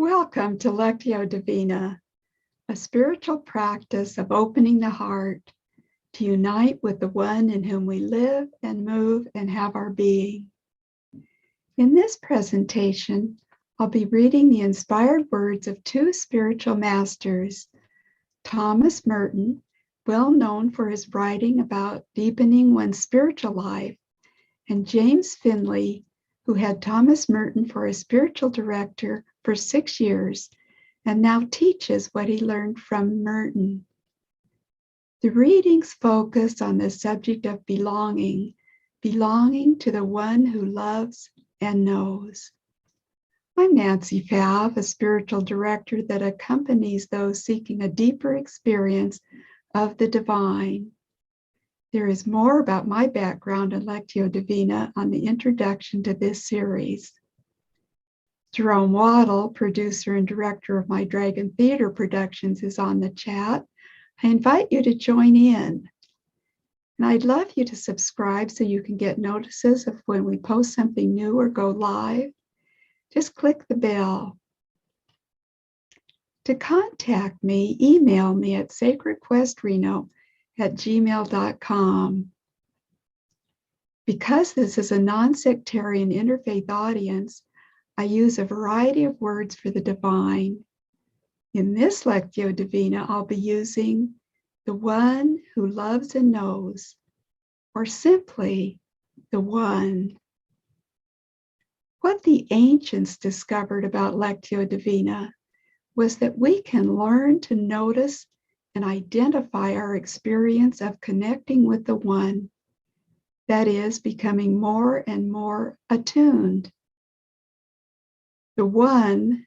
Welcome to Lectio Divina, a spiritual practice of opening the heart to unite with the one in whom we live and move and have our being. In this presentation, I'll be reading the inspired words of two spiritual masters, Thomas Merton, well known for his writing about deepening one's spiritual life, and James Finley, who had Thomas Merton for a spiritual director for 6 years and now teaches what he learned from Merton. The readings focus on the subject of belonging to the one who loves and knows. I'm Nancy Pfaff, a spiritual director that accompanies those seeking a deeper experience of the divine. There is more about my background in Lectio Divina on the introduction to this series. Jerome Waddle, producer and director of my Dragon Theater productions, is on the chat. I invite you to join in. And I'd love you to subscribe so you can get notices of when we post something new or go live. Just click the bell. To contact me, email me at sacredquestreno@gmail.com. Because this is a non-sectarian interfaith audience, I use a variety of words for the divine. In this Lectio Divina, I'll be using the one who loves and knows, or simply the one. What the ancients discovered about Lectio Divina was that we can learn to notice and identify our experience of connecting with the one, that is, becoming more and more attuned. The one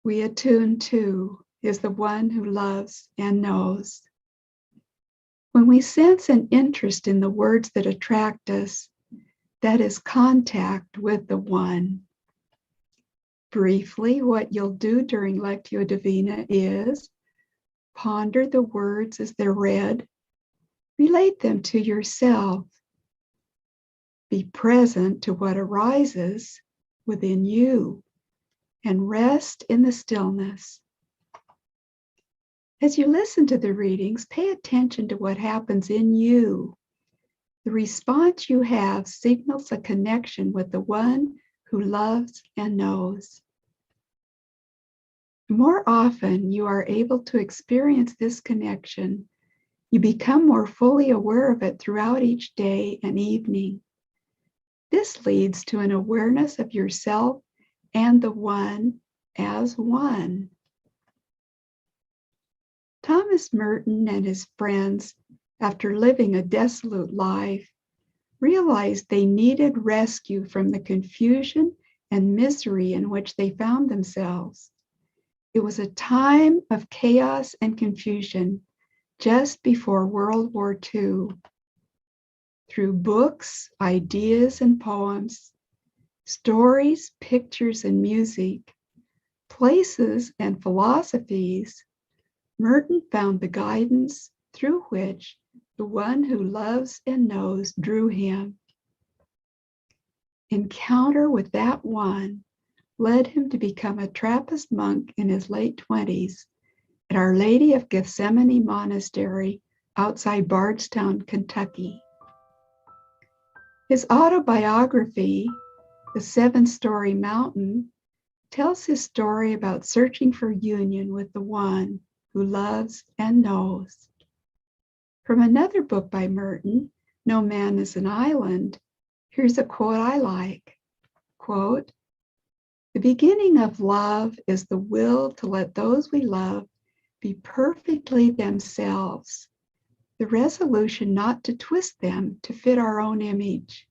we attune to is the one who loves and knows. When we sense an interest in the words that attract us, that is contact with the one. Briefly, what you'll do during Lectio Divina is ponder the words as they're read, relate them to yourself, be present to what arises within you, and rest in the stillness. As you listen to the readings, pay attention to what happens in you. The response you have signals a connection with the one who loves and knows. The more often you are able to experience this connection, you become more fully aware of it throughout each day and evening. This leads to an awareness of yourself and the one as one. Thomas Merton and his friends, after living a dissolute life, realized they needed rescue from the confusion and misery in which they found themselves. It was a time of chaos and confusion just before World War II. Through books, ideas, and poems, stories, pictures, and music, places, and philosophies, Merton found the guidance through which the one who loves and knows drew him. Encounter with that one led him to become a Trappist monk in his late 20s at Our Lady of Gethsemane Monastery outside Bardstown, Kentucky. His autobiography, The 7-Story Mountain, tells his story about searching for union with the one who loves and knows. From another book by Merton, No Man is an Island, here's a quote I like. Quote, "The beginning of love is the will to let those we love be perfectly themselves, the resolution not to twist them to fit our own image.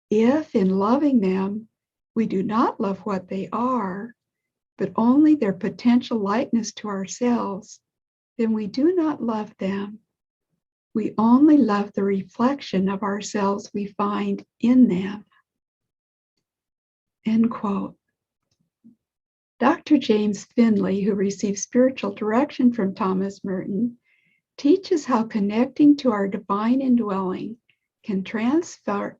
If in loving them, we do not love what they are, but only their potential likeness to ourselves, then we do not love them. We only love the reflection of ourselves we find in them." End quote. Dr. James Finley, who received spiritual direction from Thomas Merton, teaches how connecting to our divine indwelling can transcend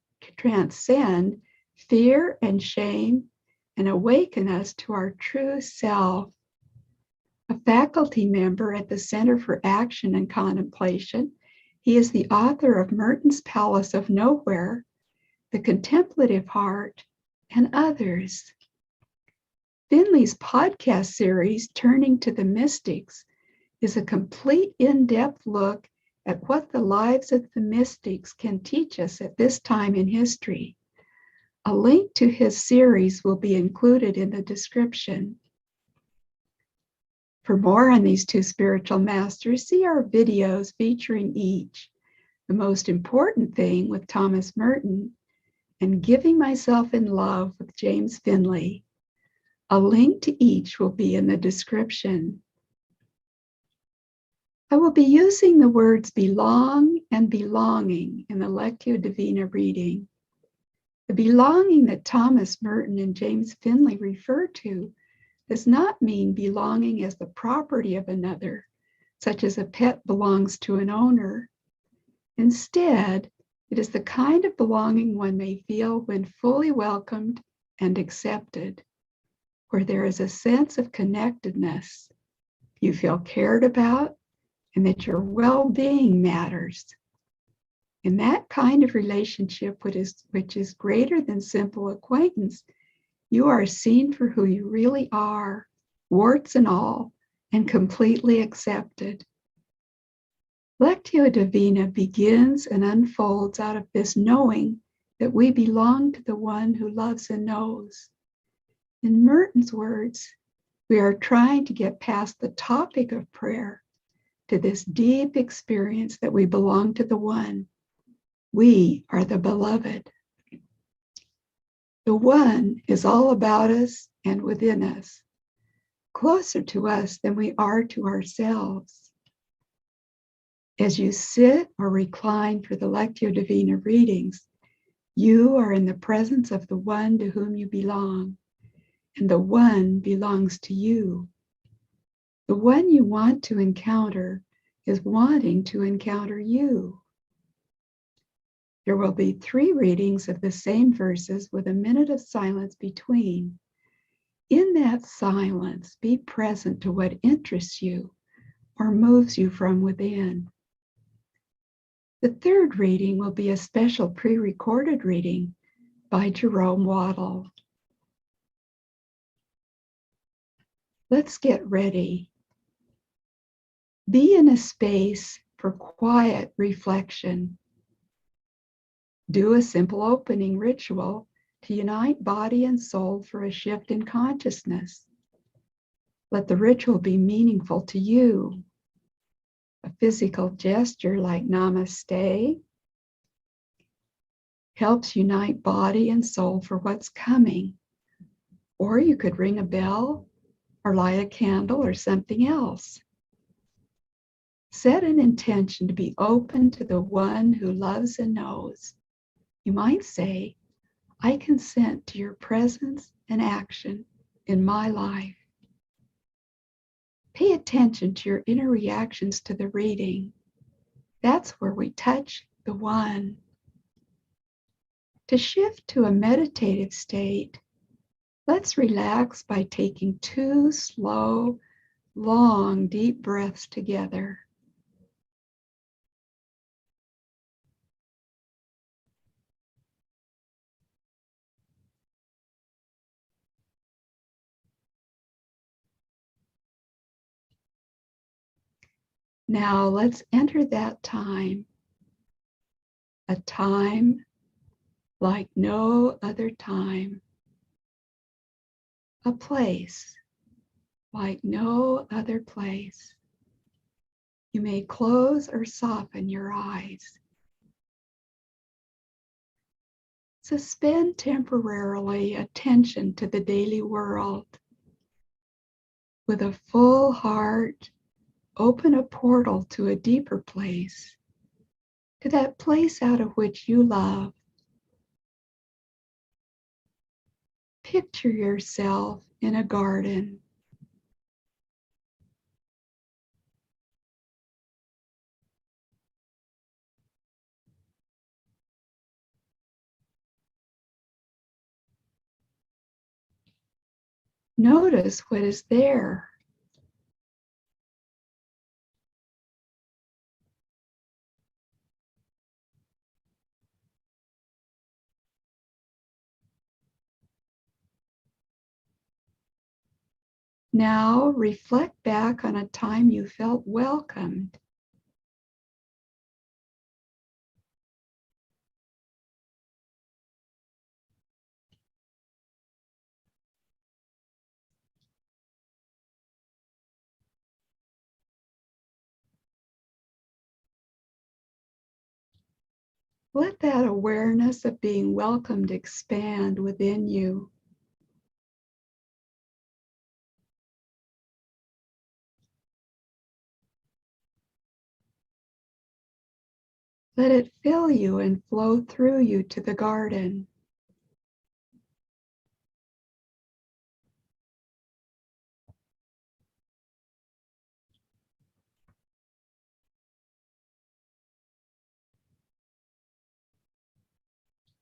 fear and shame and awaken us to our true self. A faculty member at the Center for Action and Contemplation, he is the author of Merton's Palace of Nowhere, The Contemplative Heart, and others. Finley's podcast series, Turning to the Mystics, is a complete in-depth look at what the lives of the mystics can teach us at this time in history. A link to his series will be included in the description. For more on these two spiritual masters, see our videos featuring each. The Most Important Thing with Thomas Merton and Giving Myself in Love with James Finley. A link to each will be in the description. I will be using the words belong and belonging in the Lectio Divina reading. The belonging that Thomas Merton and James Finley refer to does not mean belonging as the property of another, such as a pet belongs to an owner. Instead, it is the kind of belonging one may feel when fully welcomed and accepted, where there is a sense of connectedness. You feel cared about and that your well-being matters. In that kind of relationship, which is greater than simple acquaintance, you are seen for who you really are, warts and all, and completely accepted. Lectio Divina begins and unfolds out of this knowing that we belong to the one who loves and knows. In Merton's words, we are trying to get past the topic of prayer to this deep experience that we belong to the one. We are the beloved. The one is all about us and within us, closer to us than we are to ourselves. As you sit or recline for the Lectio Divina readings, you are in the presence of the one to whom you belong, and the one belongs to you. The one you want to encounter is wanting to encounter you. There will be 3 readings of the same verses with a minute of silence between. In that silence, be present to what interests you or moves you from within. The 3rd reading will be a special pre-recorded reading by Jerome Waddle. Let's get ready. Be in a space for quiet reflection. Do a simple opening ritual to unite body and soul for a shift in consciousness. Let the ritual be meaningful to you. A physical gesture like namaste helps unite body and soul for what's coming. Or you could ring a bell or light a candle or something else. Set an intention to be open to the one who loves and knows. You might say, I consent to your presence and action in my life. Pay attention to your inner reactions to the reading. That's where we touch the one. To shift to a meditative state, let's relax by taking 2 slow, long, deep breaths together. Now let's enter that time, a time like no other time, a place like no other place. You may close or soften your eyes. Suspend temporarily attention to the daily world. With a full heart, open a portal to a deeper place, to that place out of which you love. Picture yourself in a garden. Notice what is there. Now reflect back on a time you felt welcomed. Let that awareness of being welcomed expand within you. Let it fill you and flow through you to the garden.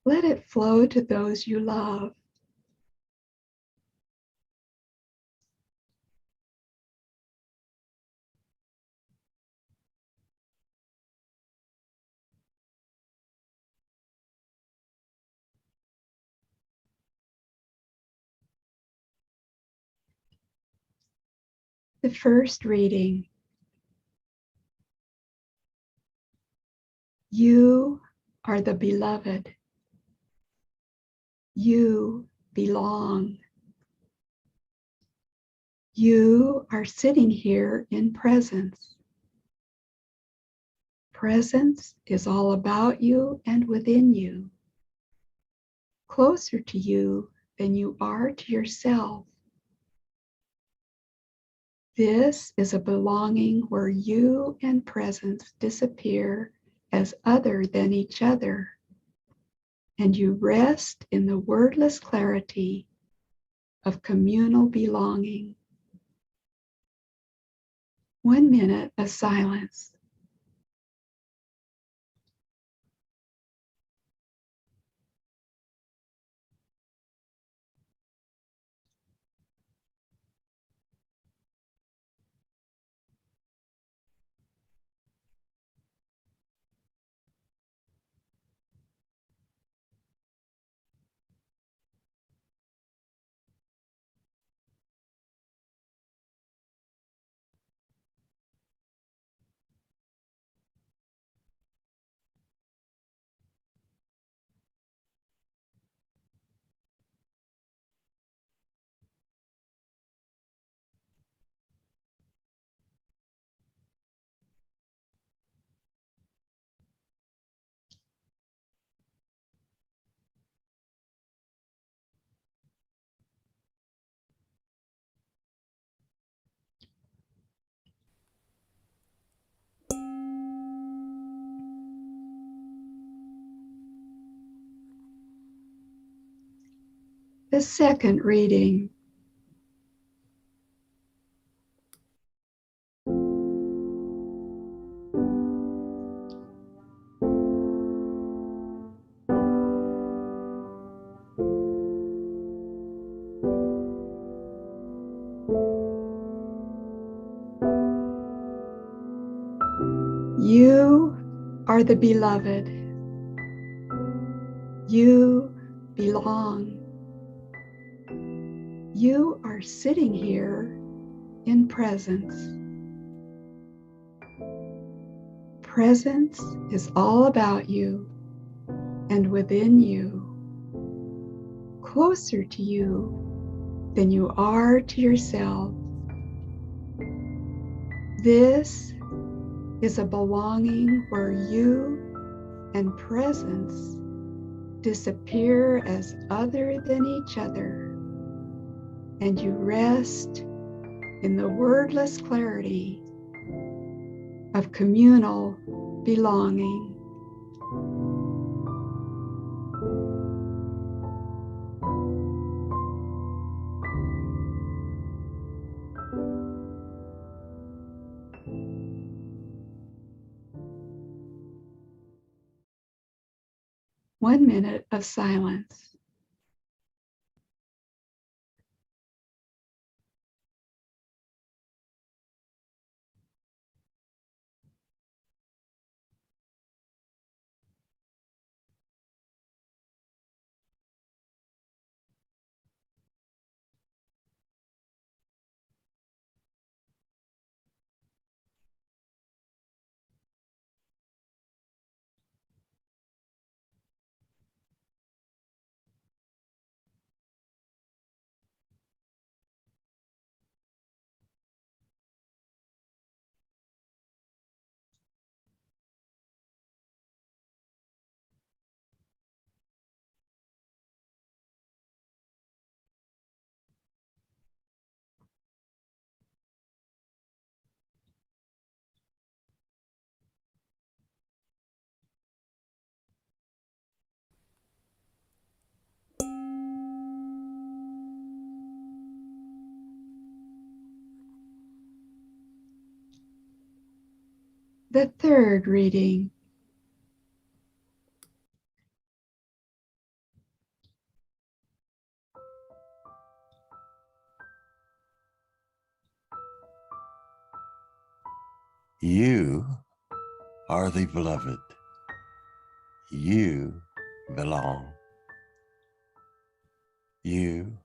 Let it flow to those you love. The first reading. You are the beloved. You belong. You are sitting here in presence. Presence is all about you and within you, closer to you than you are to yourself. This is a belonging where you and presence disappear as other than each other, and you rest in the wordless clarity of communal belonging. 1 minute of silence. The second reading. You are the beloved. You belong. You are sitting here in presence. Presence is all about you and within you, closer to you than you are to yourself. This is a belonging where you and presence disappear as other than each other, and you rest in the wordless clarity of communal belonging. One minute of silence. The third reading. You are the beloved. You belong. You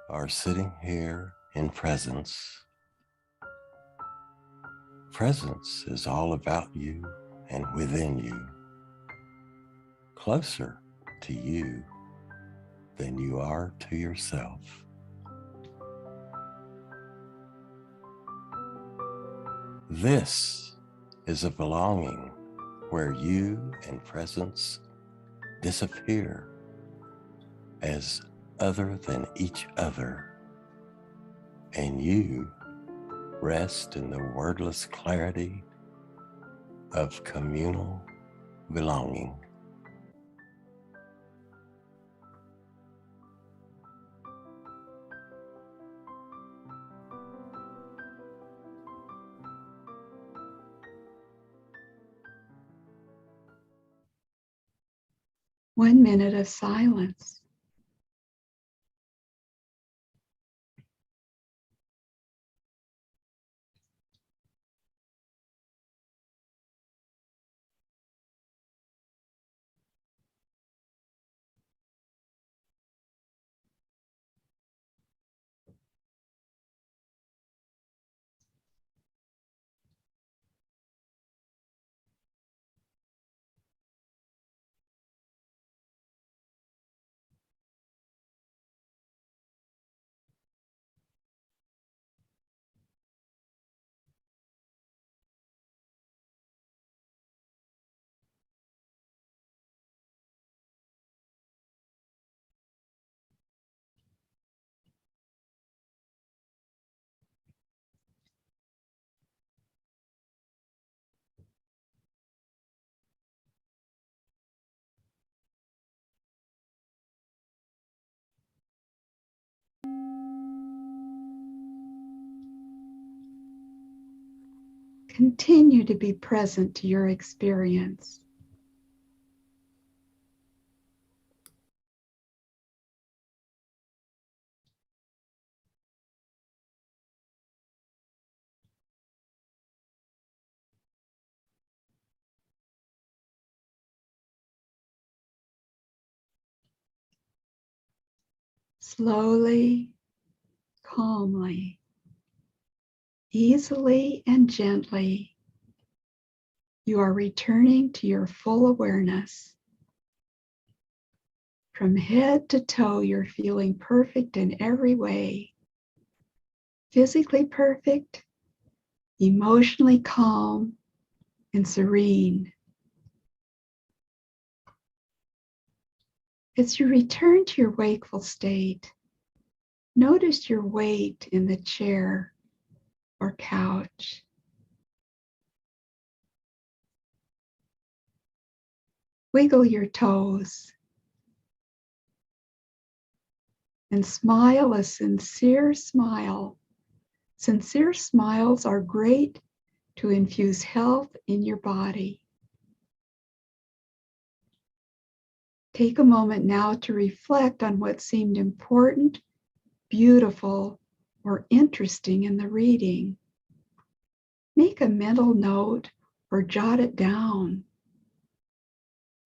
are sitting here in presence. Presence is all about you and within you, closer to you than you are to yourself. This is a belonging where you and presence disappear as other than each other, and you rest in the wordless clarity of communal belonging. One minute of silence. Continue to be present to your experience. Slowly, calmly, easily and gently, you are returning to your full awareness. From head to toe, you're feeling perfect in every way. Physically perfect, emotionally calm, and serene. As you return to your wakeful state, notice your weight in the chair or couch. Wiggle your toes and smile a sincere smile. Sincere smiles are great to infuse health in your body. Take a moment now to reflect on what seemed important, beautiful, or interesting in the reading. Make a mental note or jot it down.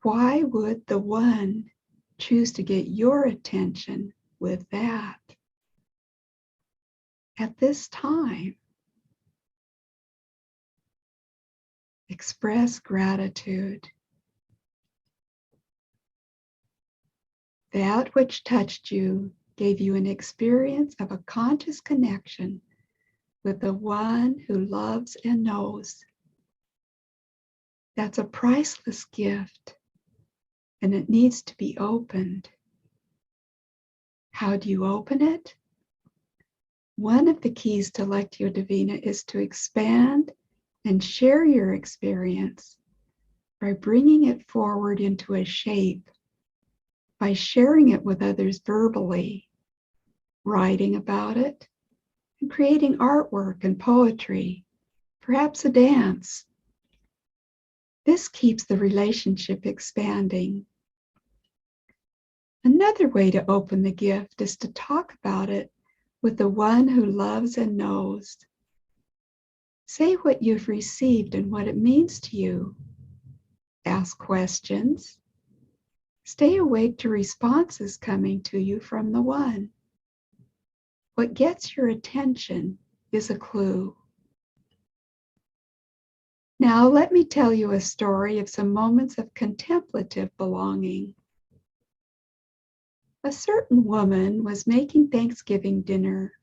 Why would the one choose to get your attention with that at this time? Express gratitude. That which touched you gave you an experience of a conscious connection with the one who loves and knows. That's a priceless gift, and it needs to be opened. How do you open it? One of the keys to Lectio Divina is to expand and share your experience by bringing it forward into a shape, by sharing it with others verbally, writing about it, and creating artwork and poetry, perhaps a dance. This keeps the relationship expanding. Another way to open the gift is to talk about it with the one who loves and knows. Say what you've received and what it means to you. Ask questions. Stay awake to responses coming to you from the one. What gets your attention is a clue. Now let me tell you a story of some moments of contemplative belonging. A certain woman was making Thanksgiving dinner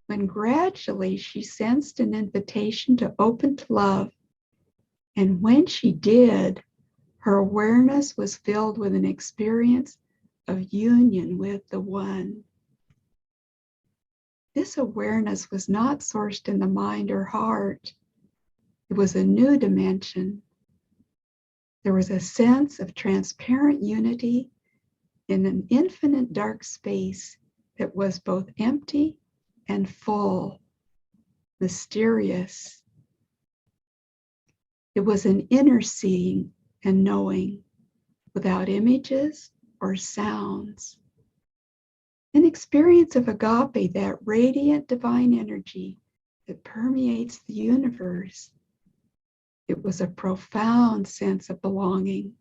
when gradually she sensed an invitation to open to love. And when she did, her awareness was filled with an experience of union with the one. This awareness was not sourced in the mind or heart. It was a new dimension. There was a sense of transparent unity in an infinite dark space that was both empty and full, mysterious. It was an inner seeing and knowing without images or sounds. An experience of agape, that radiant divine energy that permeates the universe. It was a profound sense of belonging.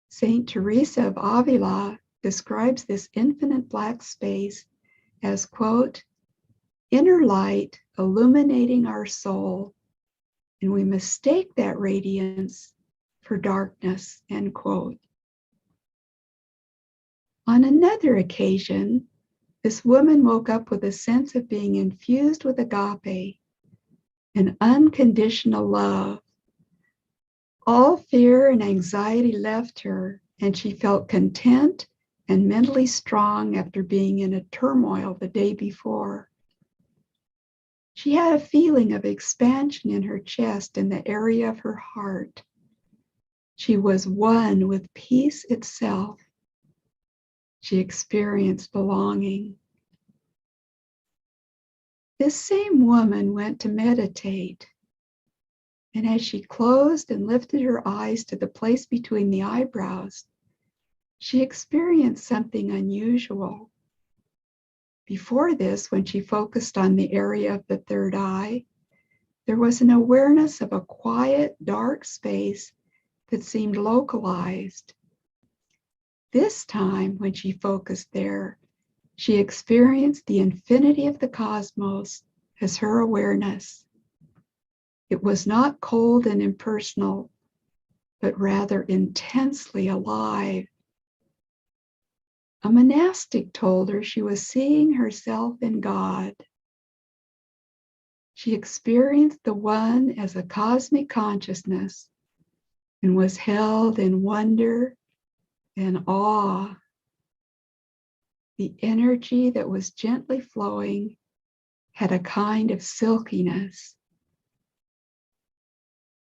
Saint Teresa of Avila describes this infinite black space as, quote, inner light illuminating our soul, and we mistake that radiance for darkness, end quote. On another occasion, this woman woke up with a sense of being infused with agape, an unconditional love. All fear and anxiety left her, and she felt content and mentally strong after being in a turmoil the day before. She had a feeling of expansion in her chest in the area of her heart. She was one with peace itself. She experienced belonging. This same woman went to meditate, and as she closed and lifted her eyes to the place between the eyebrows, she experienced something unusual. Before this, when she focused on the area of the third eye, there was an awareness of a quiet, dark space that seemed localized. This time, when she focused there, she experienced the infinity of the cosmos as her awareness. It was not cold and impersonal, but rather intensely alive. A monastic told her she was seeing herself in God. She experienced the one as a cosmic consciousness and was held in wonder and awe. The energy that was gently flowing had a kind of silkiness.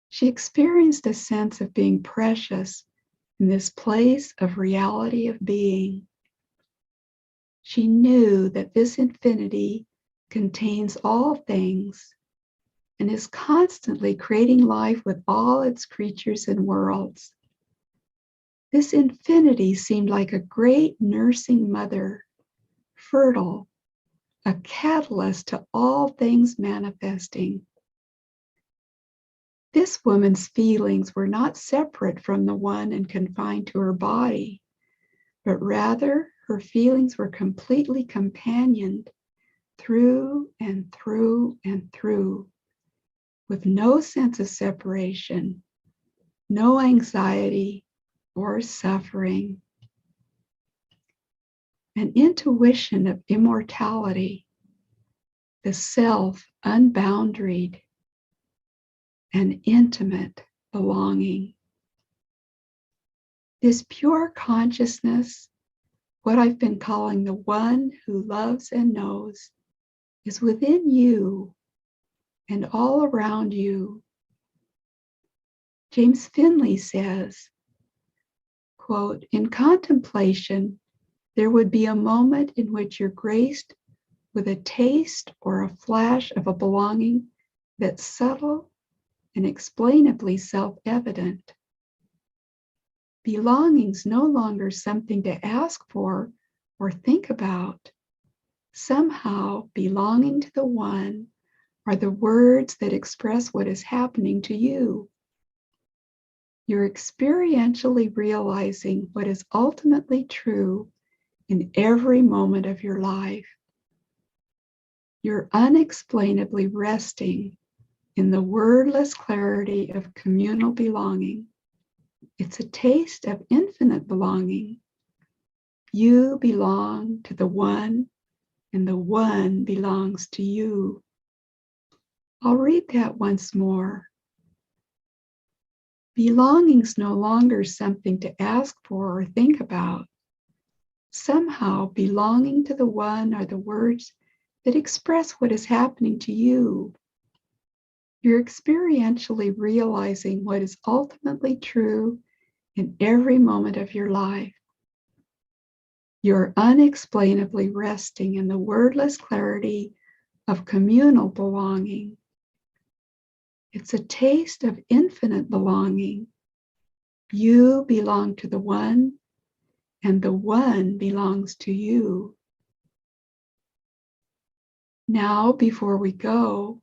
She experienced a sense of being precious in this place of reality of being. She knew that this infinity contains all things and is constantly creating life with all its creatures and worlds. This infinity seemed like a great nursing mother, fertile, a catalyst to all things manifesting. This woman's feelings were not separate from the one and confined to her body, but rather her feelings were completely companioned through and through and through, with no sense of separation, no anxiety or suffering. An intuition of immortality, the self unboundaried, and intimate belonging. This pure consciousness, what I've been calling the one who loves and knows, is within you and all around you. James Finley says, quote, in contemplation, there would be a moment in which you're graced with a taste or a flash of a belonging that's subtle and explainably self-evident. Belonging's no longer something to ask for or think about. Somehow, belonging to the One are the words that express what is happening to you. You're experientially realizing what is ultimately true in every moment of your life. You're unexplainably resting in the wordless clarity of communal belonging. It's a taste of infinite belonging. You belong to the One, and the One belongs to you. I'll read that once more. Belonging's no longer something to ask for or think about. Somehow, belonging to the One are the words that express what is happening to you. You're experientially realizing what is ultimately true in every moment of your life. You're unexplainably resting in the wordless clarity of communal belonging. It's a taste of infinite belonging. You belong to the One, and the One belongs to you. Now, before we go,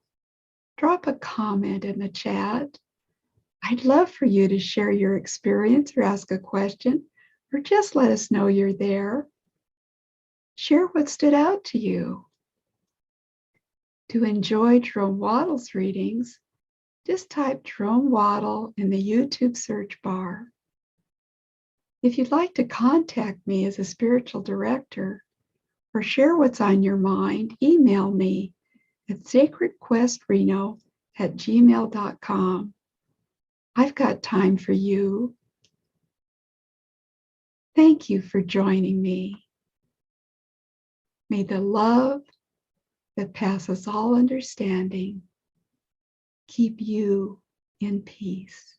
drop a comment in the chat. I'd love for you to share your experience or ask a question, or just let us know you're there. Share what stood out to you. To enjoy Jerome Waddle's readings, just type Jerome Waddle in the YouTube search bar. If you'd like to contact me as a spiritual director or share what's on your mind, email me at sacredquestreno@gmail.com. I've got time for you. Thank you for joining me. May the love that passes all understanding keep you in peace.